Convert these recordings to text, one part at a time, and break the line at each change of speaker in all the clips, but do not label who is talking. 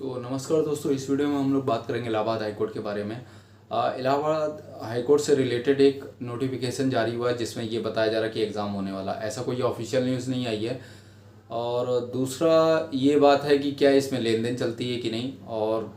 तो नमस्कार दोस्तों, इस वीडियो में हम लोग बात करेंगे इलाहाबाद हाई कोर्ट के बारे में। इलाहाबाद हाई कोर्ट से रिलेटेड एक नोटिफिकेशन जारी हुआ है जिसमें ये बताया जा रहा है कि एग्ज़ाम होने वाला है। ऐसा कोई ऑफिशियल न्यूज़ नहीं आई है। और दूसरा ये बात है कि क्या इसमें लेन देन चलती है कि नहीं, और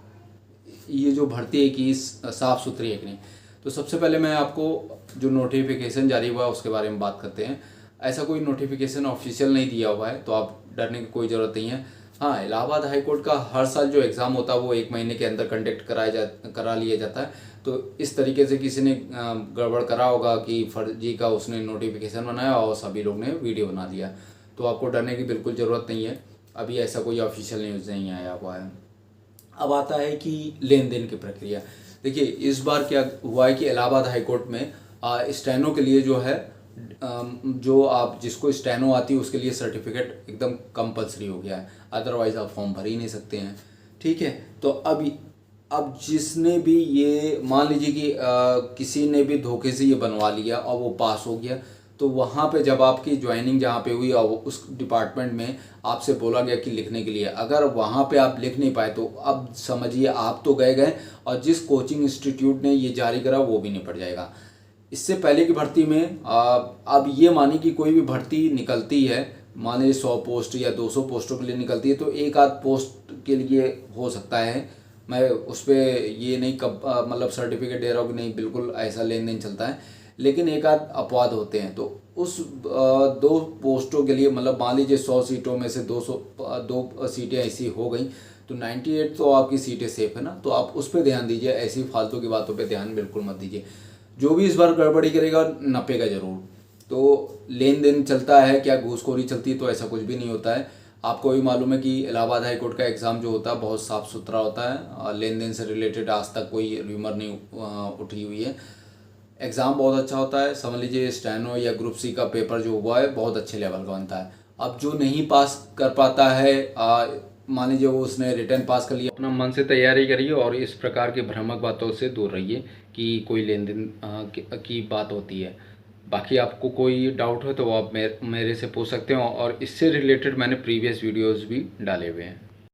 ये जो भर्ती है कि साफ़ सुथरी है कि नहीं। तो सबसे पहले मैं आपको जो नोटिफिकेशन जारी हुआ है उसके बारे में बात करते हैं। ऐसा कोई नोटिफिकेशन ऑफिशियल नहीं दिया हुआ है, तो आप डरने की कोई ज़रूरत नहीं है। हाँ, इलाहाबाद हाई कोर्ट का हर साल जो एग्ज़ाम होता है वो 1 महीने के अंदर कंडक्ट करा लिया जाता है। तो इस तरीके से किसी ने गड़बड़ करा होगा कि फर्जी का उसने नोटिफिकेशन बनाया और सभी लोग ने वीडियो बना दिया। तो आपको डरने की बिल्कुल ज़रूरत नहीं है। अभी ऐसा कोई ऑफिशियल न्यूज़ नहीं आया हुआ है। अब आता है कि लेन देन की प्रक्रिया। देखिए, इस बार क्या हुआ है कि इलाहाबाद हाई कोर्ट में स्टेनो के लिए जो है, जो आप जिसको स्टेनो आती है उसके लिए सर्टिफिकेट एकदम कंपलसरी हो गया है। अदरवाइज़ आप फॉर्म भर ही नहीं सकते हैं। ठीक है, तो अब जिसने भी ये मान लीजिए कि किसी ने भी धोखे से ये बनवा लिया और वो पास हो गया, तो वहाँ पे जब आपकी ज्वाइनिंग जहाँ पे हुई और उस डिपार्टमेंट में आपसे बोला गया कि लिखने के लिए, अगर वहाँ पे आप लिख नहीं पाए तो अब समझिए आप तो गए और जिस कोचिंग इंस्टीट्यूट ने ये जारी करा वो भी निपट जाएगा। इससे पहले की भर्ती में अब ये मानी कि कोई भी भर्ती निकलती है, मान लीजिए 100 पोस्ट या 200 पोस्टों के लिए निकलती है, तो एक आध पोस्ट के लिए हो सकता है। मैं उस पर ये नहीं कब मतलब सर्टिफिकेट दे रहा हूँ कि नहीं, बिल्कुल ऐसा लेन देन चलता है, लेकिन एक आध अपवाद होते हैं। तो उस 2 पोस्टों के लिए मतलब मान लीजिए 100 सीटों में से 2 सीटें ऐसी हो गई, तो 98 तो आपकी सीटें सेफ है ना। तो आप उस पर ध्यान दीजिए, ऐसी फालतू की बातों पे ध्यान बिल्कुल मत दीजिए। जो भी इस बार गड़बड़ी करेगा नपेगा जरूर। तो लेन देन चलता है क्या, घूसखोरी चलती है, तो ऐसा कुछ भी नहीं होता है। आपको भी मालूम है कि इलाहाबाद हाई कोर्ट का एग्ज़ाम जो होता है बहुत साफ़ सुथरा होता है, और लेन देन से रिलेटेड आज तक कोई र्यूमर नहीं उठी हुई है। एग्ज़ाम बहुत अच्छा होता है। समझ लीजिए स्टेनो या ग्रुप सी का पेपर जो हुआ है बहुत अच्छे लेवल का बनता है। अब जो नहीं पास कर पाता है, मान लीजिए वो उसने रिटर्न पास कर लिया, अपना मन से तैयारी करिए और इस प्रकार के भ्रामक बातों से दूर रहिए कि कोई लेन देन की बात होती है। बाकी आपको कोई डाउट हो तो आप मेरे से पूछ सकते हो, और इससे रिलेटेड मैंने प्रीवियस वीडियोज़ भी डाले हुए हैं।